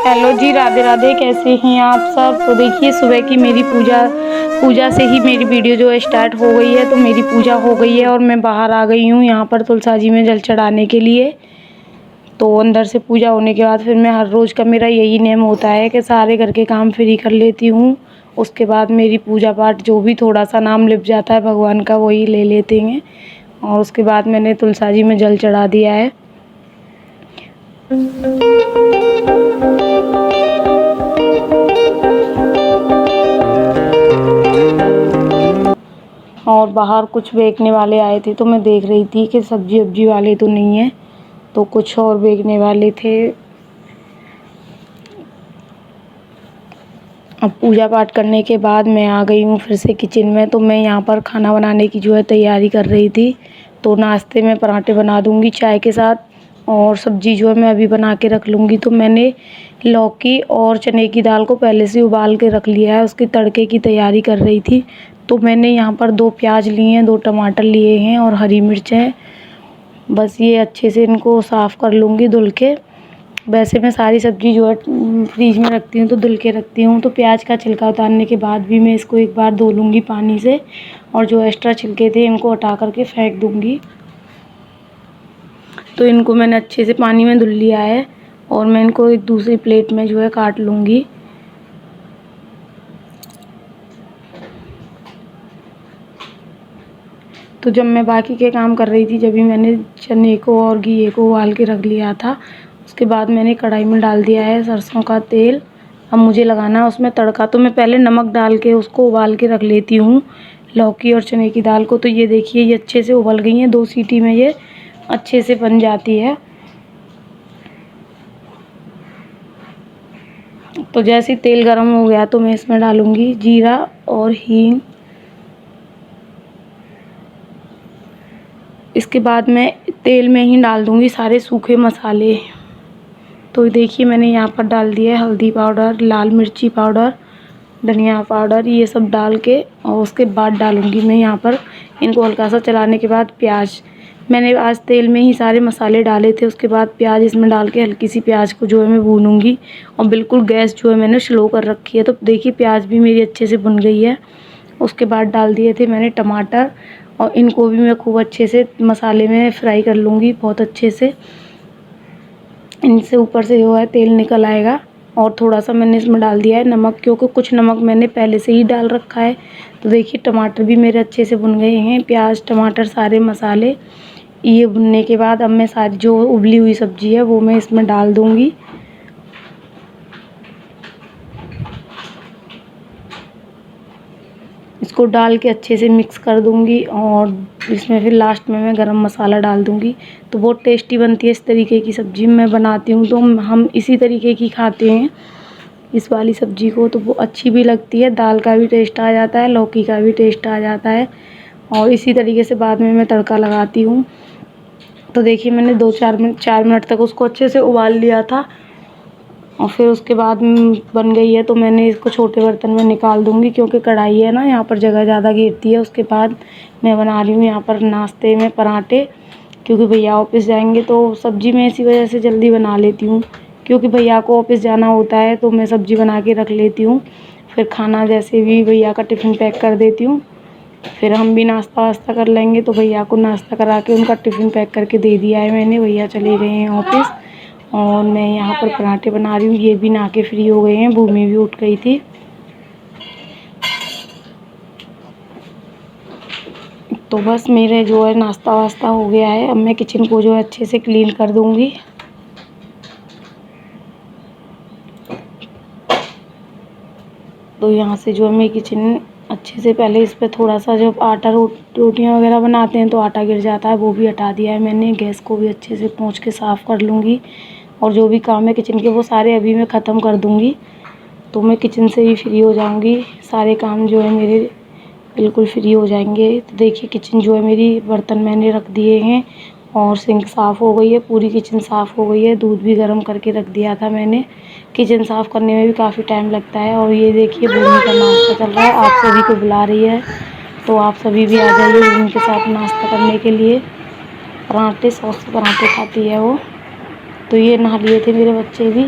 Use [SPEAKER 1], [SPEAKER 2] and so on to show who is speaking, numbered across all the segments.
[SPEAKER 1] Hello जी, राधे राधे। कैसे हैं आप सब? तो देखिए, सुबह की मेरी पूजा से ही मेरी वीडियो जो है स्टार्ट हो गई है। तो मेरी पूजा हो गई है और मैं बाहर आ गई हूँ यहाँ पर तुलसा जी में जल चढ़ाने के लिए। तो अंदर से पूजा होने के बाद फिर मैं हर रोज़ का मेरा यही नेम होता है कि सारे घर के काम फ्री कर लेती हूँ। उसके बाद मेरी पूजा पाठ जो भी थोड़ा सा नाम लिप जाता है भगवान का, वही ले लेते हैं। और उसके बाद मैंने तुलसा जी में जल चढ़ा दिया है। और बाहर कुछ बेचने वाले आए थे तो मैं देख रही थी कि सब्जी वब्जी वाले तो नहीं है, तो कुछ और बेचने वाले थे। अब पूजा पाठ करने के बाद मैं आ गई हूँ फिर से किचन में। तो मैं यहाँ पर खाना बनाने की जो है तैयारी कर रही थी। तो नाश्ते में पराठे बना दूँगी चाय के साथ, और सब्ज़ी जो है मैं अभी बना के रख लूँगी। तो मैंने लौकी और चने की दाल को पहले से उबाल के रख लिया है, उसके तड़के की तैयारी कर रही थी। तो मैंने यहाँ पर 2 प्याज लिए हैं, 2 टमाटर लिए हैं और हरी मिर्च है। बस ये अच्छे से इनको साफ़ कर लूँगी धुल के। वैसे मैं सारी सब्ज़ी जो है फ्रीज में रखती हूँ तो धुल के रखती हूँ। तो प्याज का छिलका उतारने के बाद भी मैं इसको एक बार धो लूँगी पानी से, और जो एक्स्ट्रा छिलके थे इनको हटा करके फेंक दूँगी। तो इनको मैंने अच्छे से पानी में धुल लिया है और मैं इनको एक दूसरी प्लेट में जो है काट लूँगी। तो जब मैं बाकी के काम कर रही थी, जब भी मैंने चने को और घी को उबाल के रख लिया था। उसके बाद मैंने कढ़ाई में डाल दिया है सरसों का तेल। अब मुझे लगाना है उसमें तड़का। तो मैं पहले नमक डाल के उसको उबाल के रख लेती हूँ, लौकी और चने की दाल को। तो ये देखिए, ये अच्छे से उबल गई हैं, 2 सीटी में ये अच्छे से बन जाती है। तो जैसे ही तेल गर्म हो गया तो मैं इसमें डालूँगी जीरा और हींग। इसके बाद मैं तेल में ही डाल दूँगी सारे सूखे मसाले। तो देखिए, मैंने यहाँ पर डाल दिया है हल्दी पाउडर, लाल मिर्ची पाउडर, धनिया पाउडर, ये सब डाल के। और उसके बाद डालूँगी मैं यहाँ पर, इनको हल्का सा चलाने के बाद, प्याज। मैंने आज तेल में ही सारे मसाले डाले थे। उसके बाद प्याज इसमें डाल के हल्की सी प्याज को जो है मैं भूनूँगी। और बिल्कुल गैस जो है मैंने स्लो कर रखी है। तो देखिए, प्याज भी मेरी अच्छे से भुन गई है। उसके बाद डाल दिए थे मैंने टमाटर, और इनको भी मैं खूब अच्छे से मसाले में फ्राई कर लूँगी, बहुत अच्छे से। इनसे ऊपर से जो है तेल निकल आएगा। और थोड़ा सा मैंने इसमें डाल दिया है नमक, क्योंकि कुछ नमक मैंने पहले से ही डाल रखा है। तो देखिए, टमाटर भी मेरे अच्छे से भुन गए हैं, प्याज टमाटर सारे मसाले। ये भुनने के बाद अब मैं सारी जो उबली हुई सब्ज़ी है वो मैं इसमें डाल दूँगी। इसको डाल के अच्छे से मिक्स कर दूँगी, और इसमें फिर लास्ट में मैं गरम मसाला डाल दूँगी। तो बहुत टेस्टी बनती है इस तरीके की सब्ज़ी मैं बनाती हूँ। तो हम इसी तरीके की खाते हैं इस वाली सब्ज़ी को। तो वो अच्छी भी लगती है, दाल का भी टेस्ट आ जाता है, लौकी का भी टेस्ट आ जाता है। और इसी तरीके से बाद में मैं तड़का लगाती हूँ। तो देखिए, मैंने 4 मिनट तक उसको अच्छे से उबाल लिया था, और फिर उसके बाद बन गई है। तो मैंने इसको छोटे बर्तन में निकाल दूँगी, क्योंकि कढ़ाई है ना, यहाँ पर जगह ज़्यादा घेरती है। उसके बाद मैं बना रही हूँ यहाँ पर नाश्ते में पराठे, क्योंकि भैया ऑफिस जाएंगे। तो सब्ज़ी मैं इसी वजह से जल्दी बना लेती हूँ, क्योंकि भैया को ऑफिस जाना होता है। तो मैं सब्ज़ी बना के रख लेती हूँ, फिर खाना जैसे भी भैया का टिफ़िन पैक कर देती हूँ। फिर हम भी नाश्ता वास्ता कर लेंगे। तो भैया को नाश्ता करा के उनका टिफ़िन पैक करके दे दिया है मैंने। भैया चले गए हैं ऑफिस, और मैं यहाँ पर पराठे बना रही हूँ। ये भी नहा के फ्री हो गए हैं, भूमि भी उठ गई थी। तो बस मेरे जो है नाश्ता वास्ता हो गया है। अब मैं किचन को जो है अच्छे से क्लीन कर दूँगी। तो यहाँ से जो है मैं किचन अच्छे से, पहले इस पर थोड़ा सा जब आटा रोटियाँ वगैरह बनाते हैं तो आटा गिर जाता है, वो भी हटा दिया है मैंने। गैस को भी अच्छे से पोंछ के साफ़ कर लूँगी, और जो भी काम है किचन के वो सारे अभी मैं ख़त्म कर दूँगी। तो मैं किचन से ही फ्री हो जाऊँगी, सारे काम जो है मेरे बिल्कुल फ्री हो जाएंगे। तो देखिए, किचन जो है मेरी, बर्तन मैंने रख दिए हैं, और सिंक साफ़ हो गई है, पूरी किचन साफ़ हो गई है। दूध भी गर्म करके रख दिया था मैंने। किचन साफ़ करने में भी काफ़ी टाइम लगता है। और ये देखिए, भूमि का नाश्ता चल रहा है, आप सभी को बुला रही है। तो आप सभी भी आ जाइए भूमि के साथ नाश्ता करने के लिए। पराठे, सॉस के पराठे खाती है वो। तो ये नहा लिए थे मेरे बच्चे भी।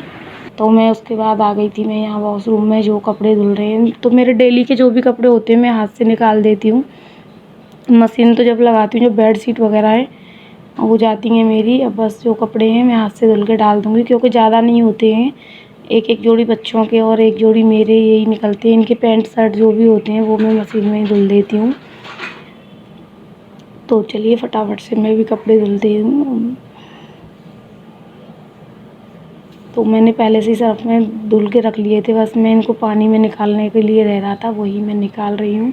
[SPEAKER 1] तो मैं उसके बाद आ गई थी मैं यहाँ वॉशरूम में जो कपड़े धुल रहे हैं। तो मेरे डेली के जो भी कपड़े होते हैं मैं हाथ से निकाल देती हूँ। मशीन तो जब लगाती हूँ, जब बेड शीट वगैरह है वो जाती हैं मेरी। अब बस जो कपड़े हैं मैं हाथ से धुल के डाल दूँगी, क्योंकि ज़्यादा नहीं होते हैं, एक एक जोड़ी बच्चों के और एक जोड़ी मेरे यही निकलते हैं। इनके पैंट शर्ट जो भी होते हैं वो मैं मशीन में ही धुल देती हूँ। तो चलिए फटाफट से मैं भी कपड़े धुलती हूँ। तो मैंने पहले से ही सर्फ में धुल के रख लिए थे, बस मैं इनको पानी में निकालने के लिए रह रहा था, वही मैं निकाल रही हूँ।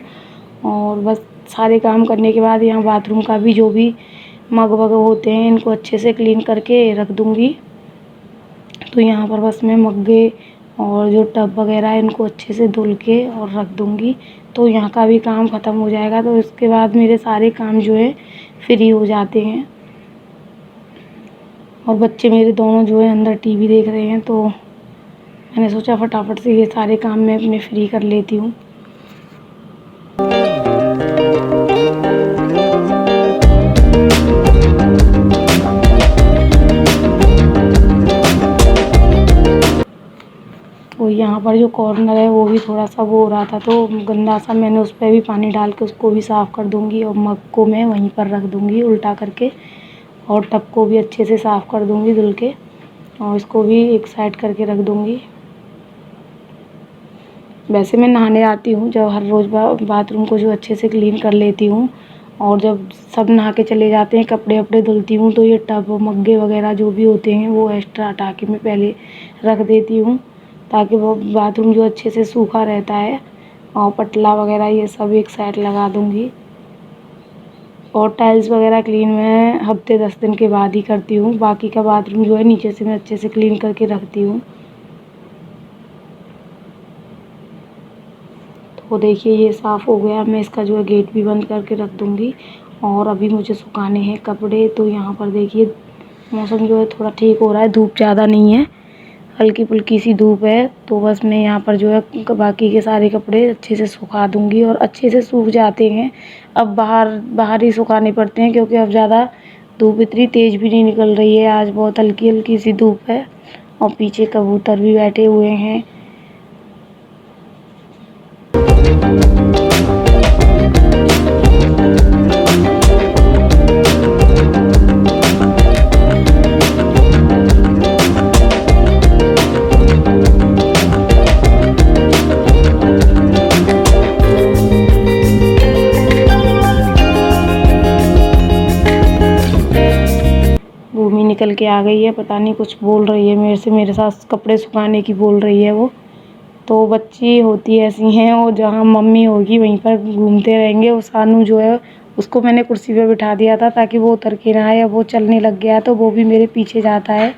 [SPEAKER 1] और बस सारे काम करने के बाद यहाँ बाथरूम का भी जो भी मग वग होते हैं इनको अच्छे से क्लीन करके रख दूँगी। तो यहाँ पर बस मैं मग्गे और जो टब वगैरह है इनको अच्छे से धुल के और रख दूँगी। तो यहाँ का भी काम ख़त्म हो जाएगा, तो इसके बाद मेरे सारे काम जो है फ्री हो जाते हैं। और बच्चे मेरे दोनों जो है अंदर टीवी देख रहे हैं, तो मैंने सोचा फटाफट से ये सारे काम मैं अपने फ्री कर लेती हूँ। तो यहाँ पर जो कॉर्नर है वो भी थोड़ा सा वो हो रहा था, तो गंदा सा, मैंने उस पर भी पानी डाल के उसको भी साफ़ कर दूँगी। और मग को मैं वहीं पर रख दूँगी उल्टा करके, और टब को भी अच्छे से साफ़ कर दूँगी धुल के, और इसको भी एक साइड करके रख दूँगी। वैसे मैं नहाने आती हूँ जब हर रोज़ बाथरूम को जो अच्छे से क्लीन कर लेती हूँ, और जब सब नहा के चले जाते हैं कपड़े वपड़े धुलती हूँ, तो ये टब मग्गे वगैरह जो भी होते हैं वो एक्स्ट्रा हटा के मैं पहले रख देती हूँ, ताकि वो बाथरूम जो अच्छे से सूखा रहता है। और पटला वगैरह ये सब एक साइड लगा दूँगी। और टाइल्स वगैरह क्लीन मैं हफ्ते 10 दिन के बाद ही करती हूँ। बाकी का बाथरूम जो है नीचे से मैं अच्छे से क्लीन करके रखती हूँ। तो देखिए ये साफ़ हो गया, मैं इसका जो है गेट भी बंद करके रख दूँगी। और अभी मुझे सुखाने हैं कपड़े। तो यहाँ पर देखिए मौसम जो है थोड़ा ठीक हो रहा है, धूप ज़्यादा नहीं है, हल्की फुल्की सी धूप है। तो बस मैं यहाँ पर जो है बाकी के सारे कपड़े अच्छे से सुखा दूँगी, और अच्छे से सूख जाते हैं। अब बाहर ही सुखाने पड़ते हैं, क्योंकि अब ज़्यादा धूप इतनी तेज़ भी नहीं निकल रही है, आज बहुत हल्की हल्की सी धूप है। और पीछे कबूतर भी बैठे हुए हैं। भूमि निकल के आ गई है, पता नहीं कुछ बोल रही है मेरे से, मेरे साथ कपड़े सुखाने की बोल रही है वो। तो बच्ची होती ऐसी हैं, और जहाँ मम्मी होगी वहीं पर घूमते रहेंगे। वो सानू जो है उसको मैंने कुर्सी पे बिठा दिया था ताकि वो उतर के ना आए। अब वो चलने लग गया है, तो वो भी मेरे पीछे जाता है,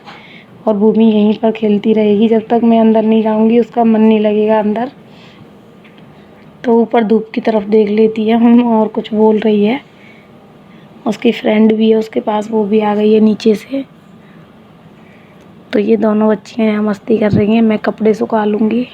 [SPEAKER 1] और भूमि यहीं पर खेलती रहेगी जब तक मैं अंदर नहीं जाऊँगी, उसका मन नहीं लगेगा अंदर। तो ऊपर धूप की तरफ देख लेती है और कुछ बोल रही है। उसकी फ्रेंड भी है उसके पास, वो भी आ गई है नीचे से। तो ये दोनों बच्चियाँ यहाँ मस्ती कर रही हैं, मैं कपड़े सुखा लूँगी।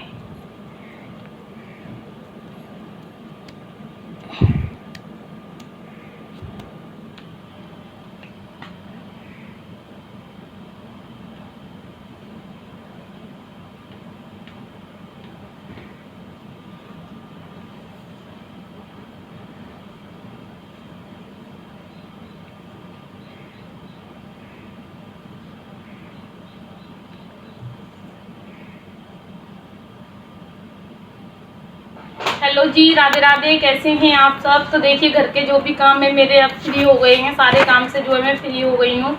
[SPEAKER 2] हेलो जी, राधे राधे, कैसे हैं आप सब। तो देखिए घर के जो भी काम है मेरे अब फ्री हो गए हैं, सारे काम से जो है मैं फ्री हो गई हूँ।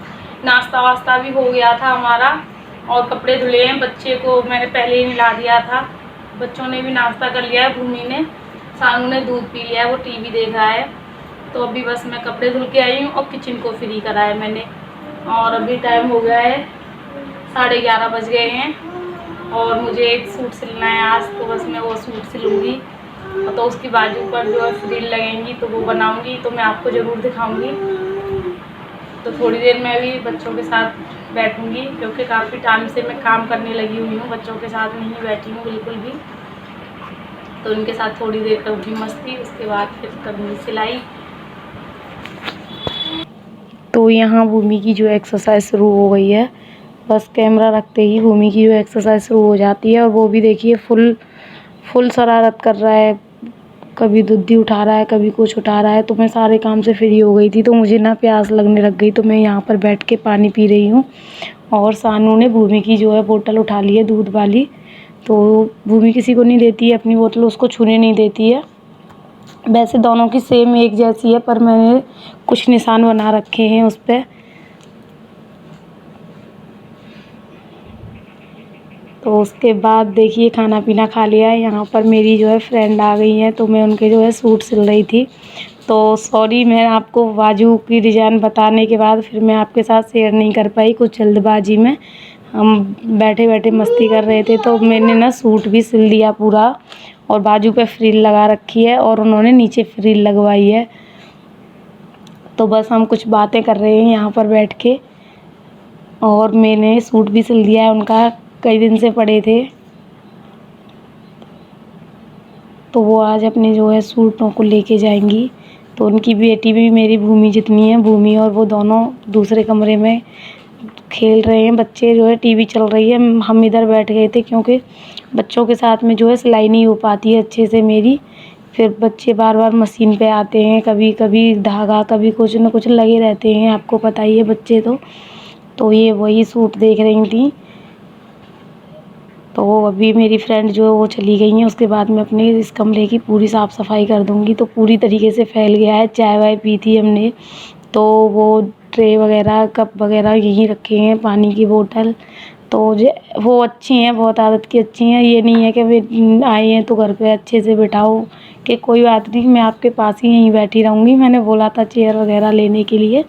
[SPEAKER 2] नाश्ता वास्ता भी हो गया था हमारा, और कपड़े धुले हैं। बच्चे को मैंने पहले ही नहला दिया था, बच्चों ने भी नाश्ता कर लिया है। भूमि ने, सानू ने दूध पी लिया है, वो टीवी देख रहा है। तो अभी बस मैं कपड़े धुल के आई हूँ और किचन को फ्री करा है मैंने। और अभी टाइम हो गया है 11:30 बज गए हैं, और मुझे एक सूट सिलना है आज, तो बस मैं वो सूट सिलूँगी। तो उसकी बाजू पर जो है फ्रिल लगेंगी, तो वो बनाऊंगी, तो मैं आपको ज़रूर दिखाऊंगी। तो थोड़ी देर में भी बच्चों के साथ बैठूंगी, क्योंकि काफ़ी टाइम से मैं काम करने लगी हुई हूँ, बच्चों के साथ नहीं बैठी हूँ बिल्कुल भी। तो उनके साथ थोड़ी देर करूँगी मस्ती, उसके बाद फिर करूँगी सिलाई।
[SPEAKER 1] तो यहाँ भूमि की जो एक्सरसाइज शुरू हो गई है, बस कैमरा रखते ही भूमि की जो एक्सरसाइज शुरू हो जाती है। और वो भी देखिए फुल शरारत कर रहा है, कभी दूधी उठा रहा है, कभी कुछ उठा रहा है। तो मैं सारे काम से फ्री हो गई थी, तो मुझे ना प्यास लगने लग गई, तो मैं यहाँ पर बैठ के पानी पी रही हूँ। और सानू ने भूमि की जो है बोतल उठा ली है दूध वाली। तो भूमि किसी को नहीं देती है अपनी बोतल, उसको छूने नहीं देती है। वैसे दोनों की सेम एक जैसी है, पर मैंने कुछ निशान बना रखे हैं उस पर। तो उसके बाद देखिए खाना पीना खा लिया है। यहाँ पर मेरी जो है फ्रेंड आ गई हैं, तो मैं उनके जो है सूट सिल रही थी। तो सॉरी, मैं आपको बाजू की डिज़ाइन बताने के बाद फिर मैं आपके साथ शेयर नहीं कर पाई, कुछ जल्दबाजी में। हम बैठे बैठे मस्ती कर रहे थे, तो मैंने ना सूट भी सिल दिया पूरा, और बाजू पे फ्रिल लगा रखी है और उन्होंने नीचे फ्रिल लगवाई है। तो बस हम कुछ बातें कर रहे हैं यहाँ पर बैठ के। और मैंने सूट भी सिल दिया है उनका, कई दिन से पड़े थे। तो वो आज अपने जो है सूटों को लेके जाएंगी। तो उनकी बेटी भी मेरी भूमि जितनी है, भूमि और वो दोनों दूसरे कमरे में खेल रहे हैं। बच्चे जो है टीवी चल रही है, हम इधर बैठ गए थे, क्योंकि बच्चों के साथ में जो है सिलाई नहीं हो पाती है अच्छे से मेरी। फिर बच्चे बार बार मशीन पे आते हैं, कभी कभी धागा, कभी कुछ न कुछ लगे रहते हैं, आपको पता ही है बच्चे तो ये वही सूट देख रही थी। तो अभी मेरी फ्रेंड जो है वो चली गई हैं, उसके बाद मैं अपने इस कमरे की पूरी साफ़ सफाई कर दूँगी। तो पूरी तरीके से फैल गया है। चाय वाय पी थी हमने, तो वो ट्रे वगैरह कप वगैरह यहीं रखे हैं, पानी की बोतल। तो जो वो अच्छी हैं, बहुत आदत की अच्छी हैं। ये नहीं है कि वे आए हैं तो घर पे अच्छे से बिठाओ कि कोई बात नहीं, मैं आपके पास ही यहीं बैठी रहूँगी। मैंने बोला था चेयर वगैरह लेने के लिए,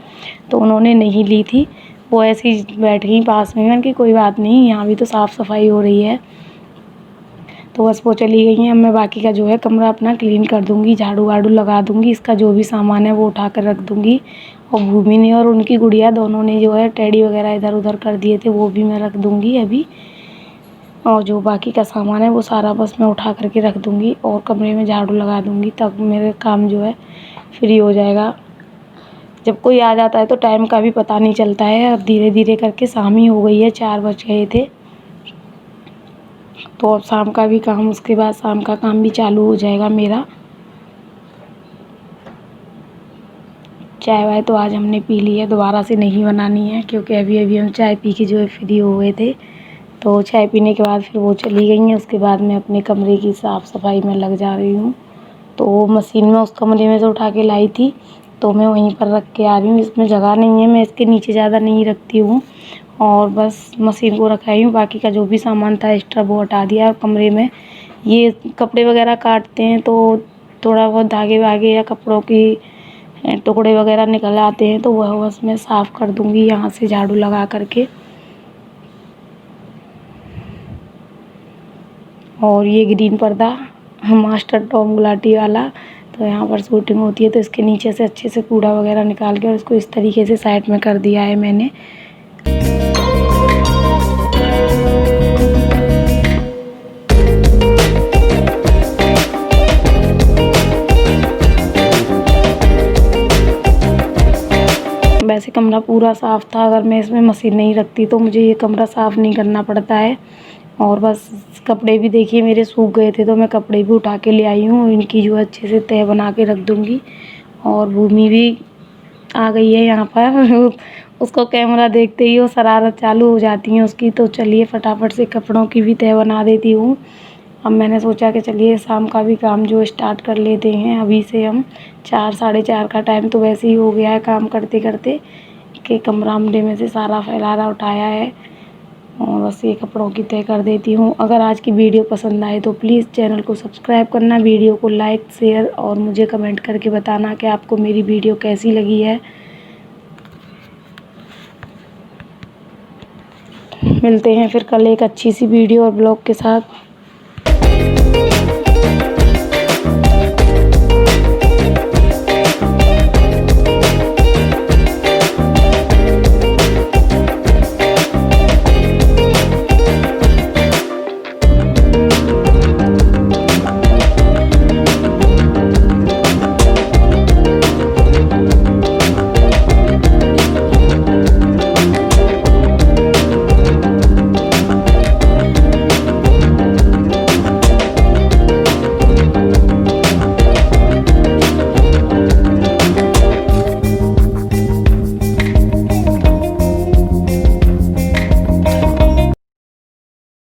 [SPEAKER 1] तो उन्होंने नहीं ली थी, वो ऐसे ही बैठ गई पास में। मैंने कि कोई बात नहीं, यहाँ भी तो साफ़ सफाई हो रही है। तो बस वो चली गई हैं। अब मैं बाकी का जो है कमरा अपना क्लीन कर दूँगी, झाड़ू वाड़ू लगा दूँगी, इसका जो भी सामान है वो उठा कर रख दूँगी। और भूमि ने और उनकी गुड़िया दोनों ने जो है टेडी वगैरह इधर उधर कर दिए थे, वो भी मैं रख दूँगी अभी। और जो बाकी का सामान है वो सारा बस मैं उठा करके रख दूँगी और कमरे में झाड़ू लगा दूँगी, तब मेरे काम जो है फ्री हो जाएगा। जब कोई आ जाता है तो टाइम का भी पता नहीं चलता है। अब धीरे धीरे करके शाम ही हो गई है, 4 बज गए थे। तो अब शाम का भी काम, उसके बाद शाम का काम भी चालू हो जाएगा मेरा। चाय वाय तो आज हमने पी ली है, दोबारा से नहीं बनानी है, क्योंकि अभी अभी हम चाय पी के जो है फ्री हो गए थे। तो चाय पीने के बाद फिर वो चली गई हैं। उसके बाद मैं अपने कमरे की साफ़ सफाई में लग जा रही हूँ। तो मशीन में उस कमरे में से उठा के लाई थी, तो मैं वहीं पर रख के आ रही हूँ। इसमें जगह नहीं है, मैं इसके नीचे ज़्यादा नहीं रखती हूँ, और बस मशीन को रखाई हूँ। बाकी का जो भी सामान था एक्स्ट्रा वो हटा दिया। कमरे में ये कपड़े वगैरह काटते हैं, तो थोड़ा बहुत धागे वागे या कपड़ों की टुकड़े वगैरह निकल आते हैं, तो वह बस मैं साफ़ कर दूँगी यहाँ से झाड़ू लगा करके। और ये ग्रीन पर्दा मास्टर टॉम गुलाटी वाला, तो यहाँ पर शूटिंग होती है, तो इसके नीचे से अच्छे से कूड़ा वगैरह निकाल के और इसको इस तरीके से साइड में कर दिया है मैंने। वैसे कमरा पूरा साफ़ था, अगर मैं इसमें मशीन नहीं रखती तो मुझे ये कमरा साफ़ नहीं करना पड़ता है। और बस कपड़े भी देखिए मेरे सूख गए थे, तो मैं कपड़े भी उठा के ले आई हूँ। इनकी जो अच्छे से तह बना के रख दूँगी। और भूमि भी आ गई है यहाँ पर उसको कैमरा देखते ही वो शरारत चालू हो जाती है उसकी। तो चलिए फटाफट से कपड़ों की भी तह बना देती हूँ। अब मैंने सोचा कि चलिए शाम का भी काम जो स्टार्ट कर लेते हैं अभी से हम। 4 साढ़े 4 का टाइम तो वैसे ही हो गया है काम करते करते, कि कमरा हमने में से सारा फैलाना उठाया है। और बस ये कपड़ों की तय कर देती हूँ। अगर आज की वीडियो पसंद आए तो प्लीज़ चैनल को सब्सक्राइब करना, वीडियो को लाइक शेयर और मुझे कमेंट करके बताना कि आपको मेरी वीडियो कैसी लगी है। मिलते हैं फिर कल एक अच्छी सी वीडियो और ब्लॉग के साथ।